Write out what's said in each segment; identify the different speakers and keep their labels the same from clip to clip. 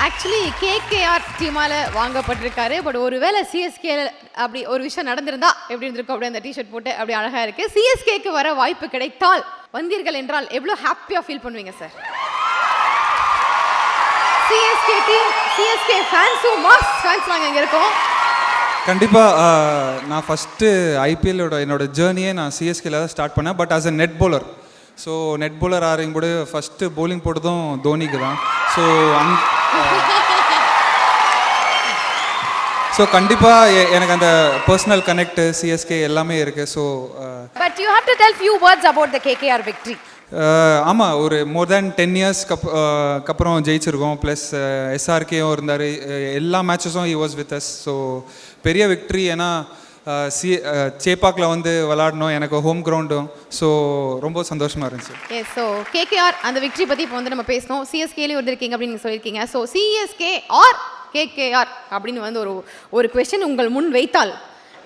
Speaker 1: Actually KKR டீமால வாங்கப்பட்டிருக்காரு. But ஒருவேளை சிஎஸ்கே அப்படி ஒரு விஷயம் நடந்திருந்தா எப்படி இருந்திருக்கும்? அப்படியே அந்த டிஷர்ட் போட்டு அப்படி அழகா இருக்கு. சிஎஸ்கேக்கு வர வாய்ப்பு கிடைத்தால் வந்தீர்கள் என்றால் எவ்வளோ ஹாப்பியா ஃபீல் பண்ணுவீங்க சார்? சிஎஸ்கே டீம், சிஎஸ்கே ஃபேன்ஸும் மாஸ் ஃபேன்ஸ் நாங்கள் இங்கே இருக்கோம்.
Speaker 2: கண்டிப்பாக நான் ஃபஸ்ட்டு ஐபிஎல்லோட என்னோட ஜேர்னியே நான் சிஎஸ்கேல தான் ஸ்டார்ட் பண்ணேன். But as a net bowler. So net bowler ஆகிறீங்க ஃபஸ்ட்டு பவுலிங் போட்டதும் தோனிக்கு தான். ஸோ கண்டிப்பாக எனக்கு அந்த பர்சனல் கனெக்ட் சிஎஸ்கே எல்லாமே இருக்குது. So
Speaker 3: but you have to tell few words about the KKR victory.
Speaker 2: ஆமாம், ஒரு மோர் தேன் 10 இயர்ஸ்க்கு அப்புறம் ஜெயிச்சிருக்கோம். ப்ளஸ் எஸ்ஆர்கேயும் இருந்தார். எல்லா மேட்சஸும் he was with us. So பெரிய விக்ட்ரி. ஏன்னா சேப்பாக்கில் வந்து விளாடணும், எனக்கு ஹோம் கிரவுண்டும். ஸோ ரொம்ப சந்தோஷமாக இருந்துச்சு.
Speaker 1: எஸ், ஸோ கேகேஆர் அந்த விக்ட்ரி பற்றி இப்போ வந்து நம்ம பேசணும். சிஎஸ்கேலேயும் வந்திருக்கீங்க அப்படின்னு சொல்லியிருக்கீங்க. ஸோ சிஎஸ்கே ஆர் கேகேஆர் அப்படின்னு வந்து ஒரு கொஸ்டின் உங்கள் முன் வைத்தால்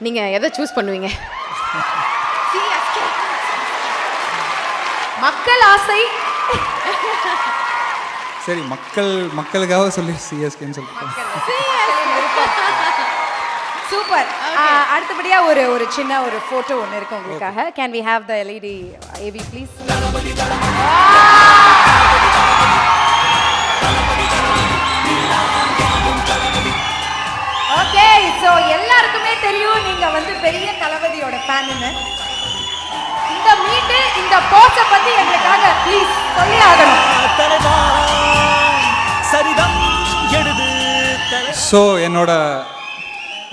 Speaker 1: நீங்கள் எதை சூஸ் பண்ணுவீங்க?
Speaker 3: மக்கள் ஆசை.
Speaker 2: சரி, மக்களுக்காக சொல்லி சிஎஸ்கேன்னு சொல்லிட்டு.
Speaker 3: சூப்பர். அடுத்தபடியா ஒரு சின்ன ஒரு போட்டோ ஒன்று இருக்கு உங்களுக்காக. Can we have the LED AV please? Okay, so எல்லாருக்குமே தெரியும் நீங்க வந்து பெரிய தளபதியோட ஃபேனுன்னு. இந்த மீட்டு இந்த போஸ்ட பத்தி எங்களுக்காக ப்ளீஸ் சொல்லி ஆகணும்.
Speaker 2: ஸோ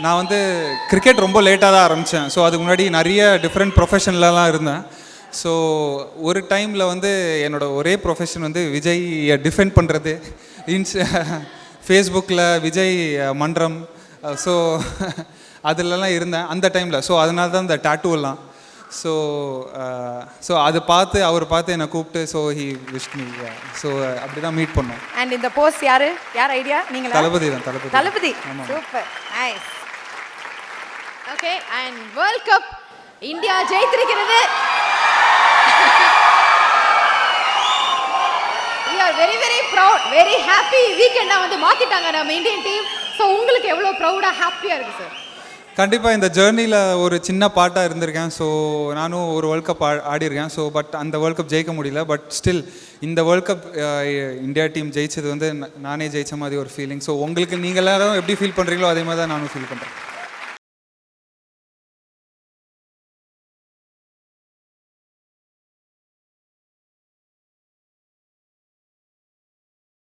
Speaker 2: நான் வந்து கிரிக்கெட் ரொம்ப லேட்டாக தான் ஆரம்பித்தேன். ஸோ அதுக்கு முன்னாடி நிறைய டிஃப்ரெண்ட் ப்ரொஃபஷன்லலாம் இருந்தேன். ஸோ ஒரு டைமில் வந்து என்னோட ஒரே ப்ரொஃபஷன் வந்து விஜய் டிஃபெண்ட் பண்ணுறது. ஃபேஸ்புக்கில் விஜய் மன்றம், ஸோ அதிலலாம் இருந்தேன் அந்த டைமில். ஸோ அதனால தான் இந்த டாட்டூவெல்லாம். ஸோ அதை அவர் பார்த்து என்னை கூப்பிட்டு so he wish me. So அப்படி தான் மீட் பண்ணோம்.
Speaker 3: அண்ட் இந்த போஸ்ட் யார் ஐடியா? நீங்கள்?
Speaker 2: Thalapathy.
Speaker 3: Super, nice.
Speaker 1: Okay, and world cup India ஜெயித்திருக்கிறது. we are very very proud, very happy. வீக்கெண்டா வந்து மாத்திட்டாங்க நம்ம இந்தியன் டீம். ஸோ உங்களுக்கு எவ்வளோ ப்ரௌடாக ஹாப்பியாக இருக்குது சார்?
Speaker 2: கண்டிப்பாக இந்த ஜேர்னியில் ஒரு சின்ன பாட்டாக இருந்திருக்கேன். ஸோ நானும் ஒரு வேர்ல்ட் கப் ஆடிருக்கேன். ஸோ பட் அந்த வேர்ல்ட் கப் ஜெயிக்க முடியல. பட் ஸ்டில் இந்த வேர்ல்ட் கப் இந்தியா டீம் ஜெயிச்சது வந்து நானே ஜெயித்த மாதிரி ஒரு ஃபீலிங். ஸோ உங்களுக்கு நீங்கள் எல்லாரும் எப்படி ஃபீல் பண்ணுறீங்களோ அதே மாதிரி தான் நானும் ஃபீல் பண்ணுறேன்.